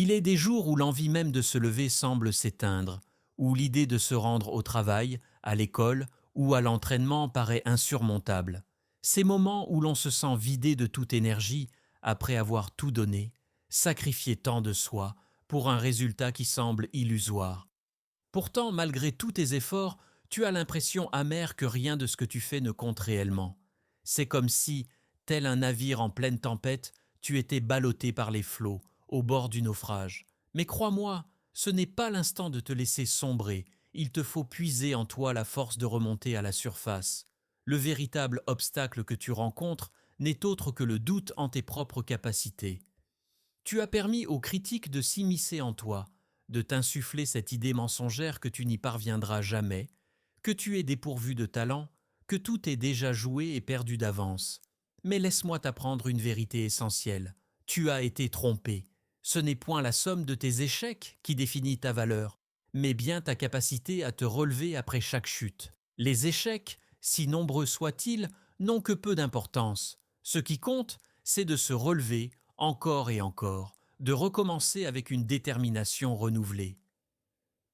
Il est des jours où l'envie même de se lever semble s'éteindre, où l'idée de se rendre au travail, à l'école ou à l'entraînement paraît insurmontable. Ces moments où l'on se sent vidé de toute énergie après avoir tout donné, sacrifié tant de soi pour un résultat qui semble illusoire. Pourtant, malgré tous tes efforts, tu as l'impression amère que rien de ce que tu fais ne compte réellement. C'est comme si, tel un navire en pleine tempête, tu étais ballotté par les flots, au bord du naufrage. Mais crois-moi, ce n'est pas l'instant de te laisser sombrer, il te faut puiser en toi la force de remonter à la surface. Le véritable obstacle que tu rencontres n'est autre que le doute en tes propres capacités. Tu as permis aux critiques de s'immiscer en toi, de t'insuffler cette idée mensongère que tu n'y parviendras jamais, que tu es dépourvu de talent, que tout est déjà joué et perdu d'avance. Mais laisse-moi t'apprendre une vérité essentielle. Tu as été trompé. Ce n'est point la somme de tes échecs qui définit ta valeur, mais bien ta capacité à te relever après chaque chute. Les échecs, si nombreux soient-ils, n'ont que peu d'importance. Ce qui compte, c'est de se relever encore et encore, de recommencer avec une détermination renouvelée.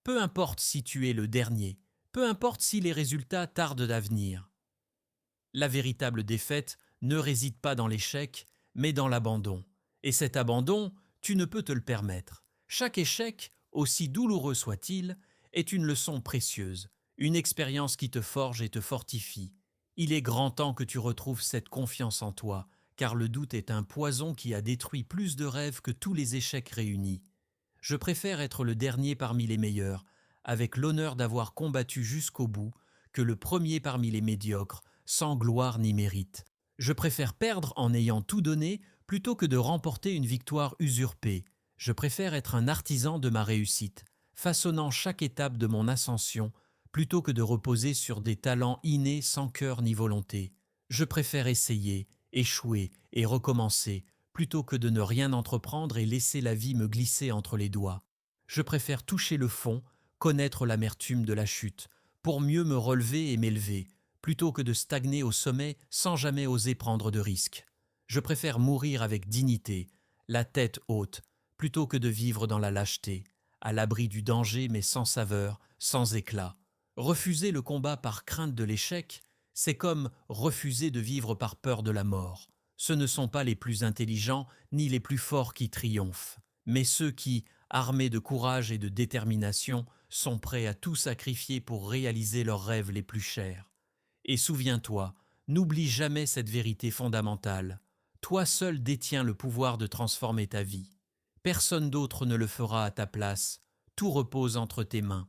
Peu importe si tu es le dernier, peu importe si les résultats tardent à venir. La véritable défaite ne réside pas dans l'échec, mais dans l'abandon. Et cet abandon, tu ne peux te le permettre. Chaque échec, aussi douloureux soit-il, est une leçon précieuse, une expérience qui te forge et te fortifie. Il est grand temps que tu retrouves cette confiance en toi, car le doute est un poison qui a détruit plus de rêves que tous les échecs réunis. Je préfère être le dernier parmi les meilleurs, avec l'honneur d'avoir combattu jusqu'au bout, que le premier parmi les médiocres, sans gloire ni mérite. Je préfère perdre en ayant tout donné plutôt que de remporter une victoire usurpée. Je préfère être un artisan de ma réussite, façonnant chaque étape de mon ascension, plutôt que de reposer sur des talents innés sans cœur ni volonté. Je préfère essayer, échouer et recommencer, plutôt que de ne rien entreprendre et laisser la vie me glisser entre les doigts. Je préfère toucher le fond, connaître l'amertume de la chute, pour mieux me relever et m'élever, plutôt que de stagner au sommet sans jamais oser prendre de risques. Je préfère mourir avec dignité, la tête haute, plutôt que de vivre dans la lâcheté, à l'abri du danger mais sans saveur, sans éclat. Refuser le combat par crainte de l'échec, c'est comme refuser de vivre par peur de la mort. Ce ne sont pas les plus intelligents ni les plus forts qui triomphent, mais ceux qui, armés de courage et de détermination, sont prêts à tout sacrifier pour réaliser leurs rêves les plus chers. Et souviens-toi, n'oublie jamais cette vérité fondamentale. Toi seul détiens le pouvoir de transformer ta vie. Personne d'autre ne le fera à ta place. Tout repose entre tes mains.